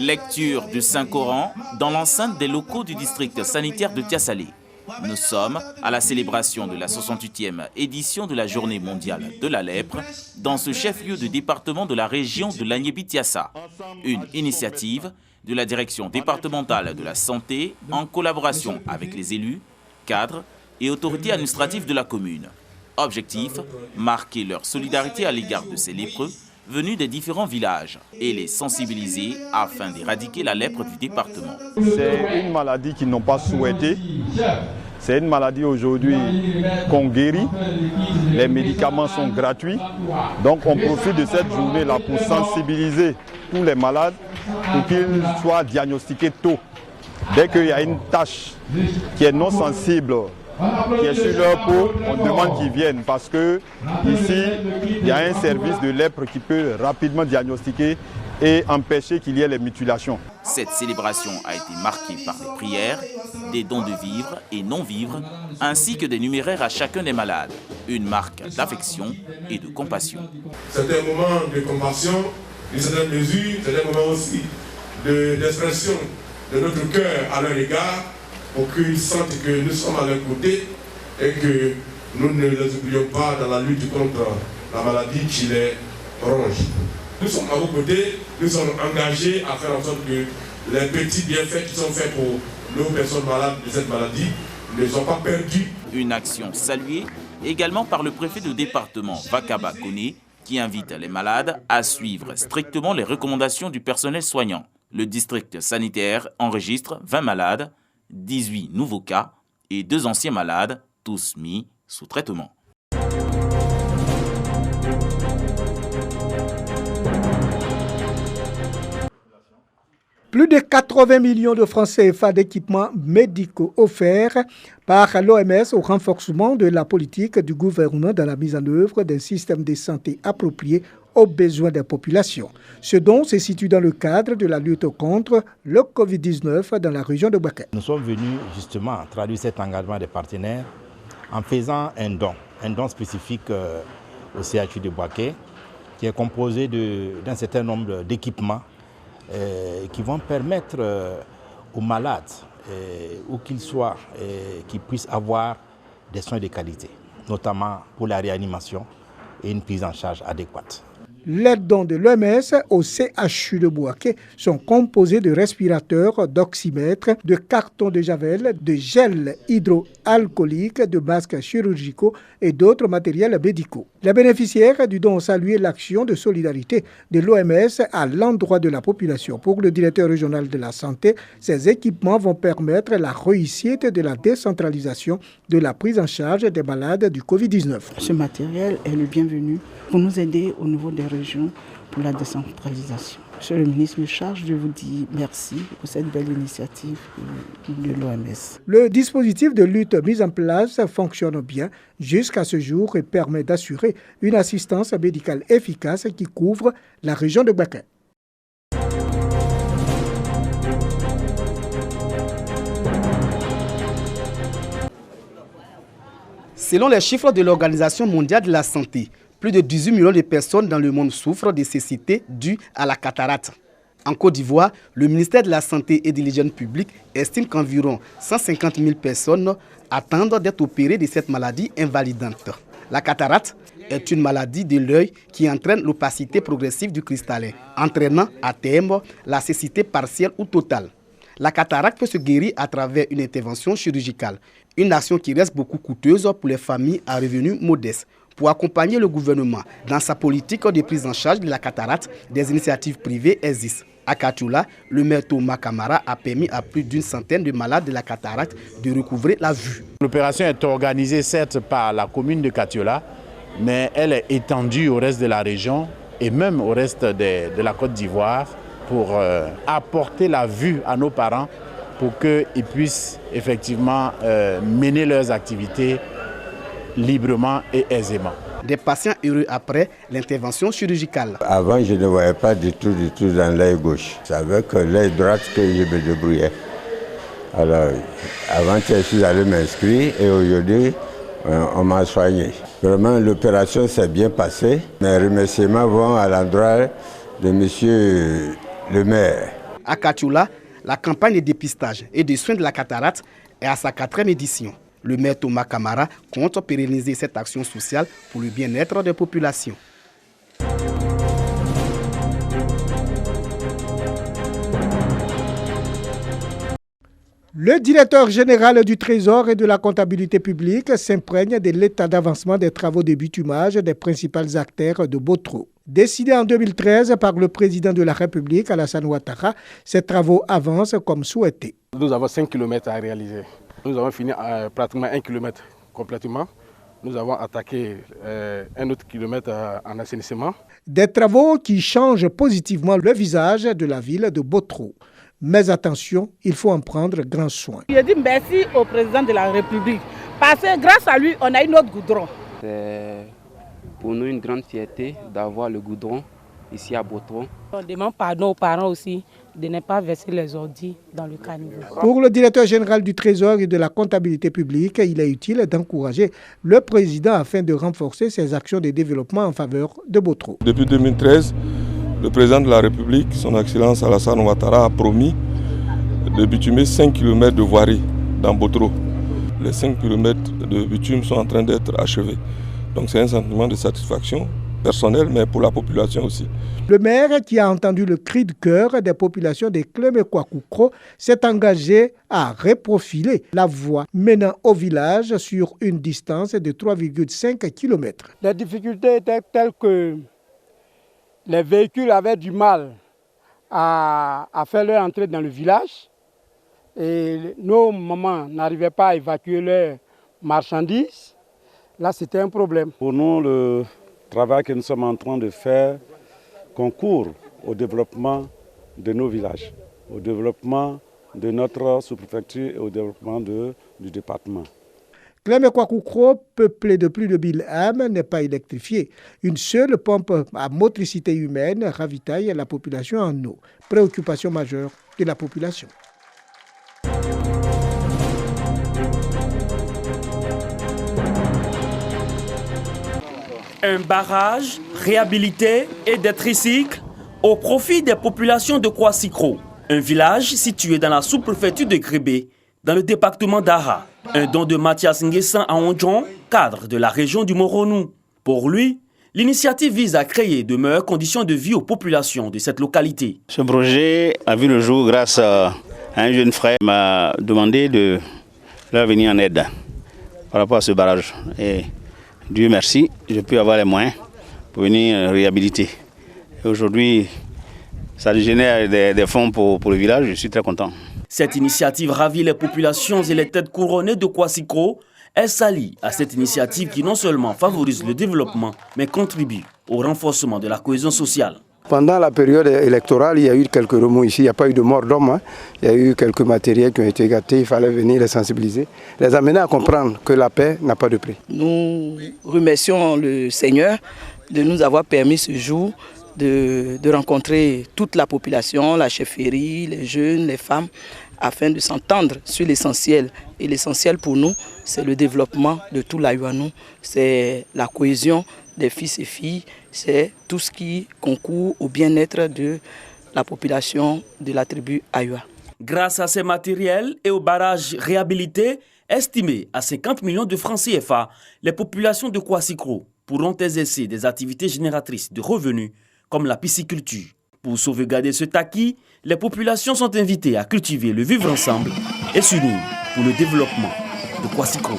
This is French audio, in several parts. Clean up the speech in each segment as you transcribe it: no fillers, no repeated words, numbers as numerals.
Lecture du Saint-Coran dans l'enceinte des locaux du district sanitaire de Tiassalé. Nous sommes à la célébration de la 68e édition de la Journée mondiale de la lèpre dans ce chef-lieu de département de la région de l'Agnébi-Tiassa. Une initiative de la direction départementale de la santé en collaboration avec les élus, cadres et autorités administratives de la commune. Objectif, marquer leur solidarité à l'égard de ces lépreux venus des différents villages et les sensibiliser afin d'éradiquer la lèpre du département. C'est une maladie qu'ils n'ont pas souhaitée. C'est une maladie aujourd'hui qu'on guérit. Les médicaments sont gratuits. Donc on profite de cette journée-là pour sensibiliser tous les malades pour qu'ils soient diagnostiqués tôt. Dès qu'il y a une tache qui est non sensible, qui est sur leur peau, on demande qu'ils viennent parce que ici, il y a un service de lèpre qui peut rapidement diagnostiquer et empêcher qu'il y ait les mutilations. Cette célébration a été marquée par des prières, des dons de vivres et non-vivres, ainsi que des numéraires à chacun des malades. Une marque d'affection et de compassion. C'est un moment de compassion, d'une certaine mesure, c'est un moment aussi d'expression de notre cœur à leur égard, pour qu'ils sentent que nous sommes à leur côté et que nous ne les oublions pas dans la lutte contre la maladie qui les ronge. Nous sommes à vos côtés, nous sommes engagés à faire en sorte que les petits bienfaits qui sont faits pour nos personnes malades de cette maladie ne sont pas perdus. Une action saluée également par le préfet de département Vakaba Koné qui invite les malades à suivre strictement les recommandations du personnel soignant. Le district sanitaire enregistre 20 malades, 18 nouveaux cas et 2 anciens malades, tous mis sous traitement. Plus de 80 millions de francs CFA d'équipements médicaux offerts par l'OMS au renforcement de la politique du gouvernement dans la mise en œuvre d'un système de santé approprié aux besoins des populations. Ce don se situe dans le cadre de la lutte contre le Covid-19 dans la région de Bouaké. Nous sommes venus justement traduire cet engagement des partenaires en faisant un don spécifique au CHU de Bouaké qui est composé d'un certain nombre d'équipements qui vont permettre aux malades, où qu'ils soient, qu'ils puissent avoir des soins de qualité, notamment pour la réanimation et une prise en charge adéquate. Les dons de l'OMS au CHU de Bouaké sont composés de respirateurs, d'oxymètres, de cartons de javel, de gel hydroalcoolique, de masques chirurgicaux et d'autres matériels médicaux. Les bénéficiaires du don ont salué l'action de solidarité de l'OMS à l'endroit de la population. Pour le directeur régional de la santé, ces équipements vont permettre la réussite de la décentralisation de la prise en charge des malades du Covid-19. Ce matériel est le bienvenu pour nous aider au niveau des régions pour la décentralisation. Monsieur le ministre me charge de vous dire merci pour cette belle initiative de l'OMS. Le dispositif de lutte mis en place fonctionne bien jusqu'à ce jour et permet d'assurer une assistance médicale efficace qui couvre la région de Bouaké. Selon les chiffres de l'Organisation mondiale de la santé, plus de 18 millions de personnes dans le monde souffrent de cécité due à la cataracte. En Côte d'Ivoire, le ministère de la Santé et de l'Hygiène publique estime qu'environ 150 000 personnes attendent d'être opérées de cette maladie invalidante. La cataracte est une maladie de l'œil qui entraîne l'opacité progressive du cristallin, entraînant à terme la cécité partielle ou totale. La cataracte peut se guérir à travers une intervention chirurgicale, une action qui reste beaucoup coûteuse pour les familles à revenus modestes. Pour accompagner le gouvernement dans sa politique de prise en charge de la cataracte, des initiatives privées existent. À Katioula, le maire Thomas Kamara a permis à plus d'une centaine de malades de la cataracte de recouvrer la vue. L'opération est organisée certes par la commune de Katioula, mais elle est étendue au reste de la région et même au reste de la Côte d'Ivoire pour apporter la vue à nos parents pour qu'ils puissent effectivement mener leurs activités librement et aisément. Des patients heureux après l'intervention chirurgicale. Avant, je ne voyais pas du tout dans l'œil gauche. C'est avec l'œil droit que je me débrouillais. Alors, avant, je suis allé m'inscrire et aujourd'hui, on m'a soigné. Vraiment, l'opération s'est bien passée. Mes remerciements vont à l'endroit de monsieur le maire. À Katiola, la campagne de dépistage et de soins de la cataracte est à sa 4e édition. Le maire Thomas Camara compte pérenniser cette action sociale pour le bien-être des populations. Le directeur général du Trésor et de la comptabilité publique s'imprègne de l'état d'avancement des travaux de bitumage des principales artères de Botro. Décidé en 2013 par le président de la République, Alassane Ouattara, ces travaux avancent comme souhaité. Nous avons 5 km à réaliser. Nous avons fini pratiquement 1 km complètement. Nous avons attaqué un autre kilomètre en assainissement. Des travaux qui changent positivement le visage de la ville de Botro. Mais attention, il faut en prendre grand soin. Je dis merci au président de la République parce que grâce à lui, on a eu notre goudron. C'est pour nous une grande fierté d'avoir le goudron ici à Botro. On demande pardon aux parents aussi de ne pas verser les ordures dans le caniveau. Pour le directeur général du Trésor et de la comptabilité publique, il est utile d'encourager le président afin de renforcer ses actions de développement en faveur de Botro. Depuis 2013, le président de la République, son Excellence Alassane Ouattara, a promis de bitumer 5 km de voirie dans Botro. Les 5 km de bitume sont en train d'être achevés. Donc c'est un sentiment de satisfaction personnelle, mais pour la population aussi. Le maire, qui a entendu le cri de cœur des populations de Clémé-Kouakoukro, s'est engagé à reprofiler la voie menant au village sur une distance de 3,5 km. Les difficultés étaient telles que les véhicules avaient du mal à faire leur entrée dans le village et nos mamans n'arrivaient pas à évacuer leurs marchandises. Là, c'était un problème. Pour nous, le travail que nous sommes en train de faire concourt au développement de nos villages, au développement de notre sous-préfecture et au développement du département. Clémé-Kouakoukro, peuplé de plus de 1000 âmes, n'est pas électrifié. Une seule pompe à motricité humaine ravitaille la population en eau. Préoccupation majeure de la population. Un barrage réhabilité et des tricycles au profit des populations de Kouassikro, un village situé dans la sous-préfecture de Grébé, dans le département d'Ara. Un don de Mathias Nguessan à Ondjon, cadre de la région du Moronou. Pour lui, l'initiative vise à créer de meilleures conditions de vie aux populations de cette localité. Ce projet a vu le jour grâce à un jeune frère qui m'a demandé de leur venir en aide par rapport à ce barrage. Et Dieu merci, je peux avoir les moyens pour venir réhabiliter. Et aujourd'hui, ça génère des fonds pour le village, je suis très content. Cette initiative ravit les populations et les têtes couronnées de Kouassikro. Elle s'allie à cette initiative qui non seulement favorise le développement, mais contribue au renforcement de la cohésion sociale. Pendant la période électorale, il y a eu quelques remous ici. Il n'y a pas eu de mort d'homme. Il y a eu quelques matériels qui ont été gâtés. Il fallait venir les sensibiliser, les amener à comprendre que la paix n'a pas de prix. Nous remercions le Seigneur de nous avoir permis ce jour de rencontrer toute la population, la chefferie, les jeunes, les femmes, afin de s'entendre sur l'essentiel. Et l'essentiel pour nous, c'est le développement de tout l'Aïouanou, c'est la cohésion des fils et filles, c'est tout ce qui concourt au bien-être de la population de la tribu Aïoua. Grâce à ces matériels et aux barrages réhabilités, estimés à 50 millions de francs CFA, les populations de Kouassikro pourront exercer des activités génératrices de revenus comme la pisciculture. Pour sauvegarder ce acquis, les populations sont invitées à cultiver le vivre ensemble et s'unir pour le développement de Kouassikro.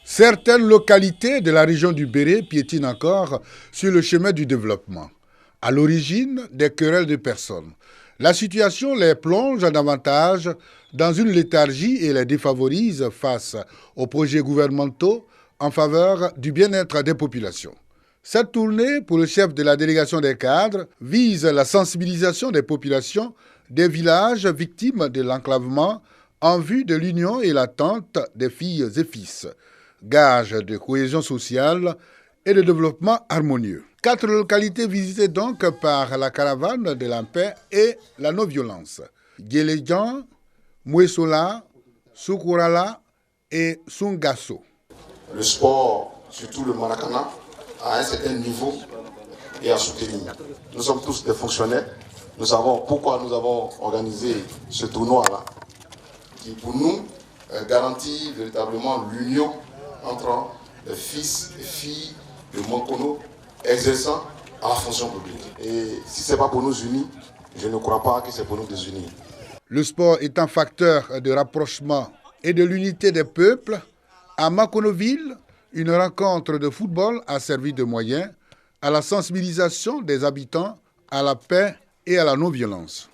Certaines localités de la région du Béré piétinent encore sur le chemin du développement. À l'origine, des querelles de personnes. La situation les plonge davantage dans une léthargie et les défavorise face aux projets gouvernementaux en faveur du bien-être des populations. Cette tournée, pour le chef de la délégation des cadres, vise la sensibilisation des populations des villages victimes de l'enclavement en vue de l'union et l'attente des filles et fils, gage de cohésion sociale et de développement harmonieux. 4 localités visitées donc par la caravane de la paix et la non-violence. Guélédian, Mouessola, Soukourala et Sungasso. le sport, surtout le Maracana, à un certain niveau et à soutenir. Nous sommes tous des fonctionnaires. Nous savons pourquoi nous avons organisé ce tournoi-là, qui pour nous garantit véritablement l'union entre les fils et filles de Mankono exerçant à la fonction publique. Et si ce n'est pas pour nous unir, je ne crois pas que c'est pour nous désunir. Le sport est un facteur de rapprochement et de l'unité des peuples. À Mankonoville, une rencontre de football a servi de moyen à la sensibilisation des habitants à la paix et à la non-violence.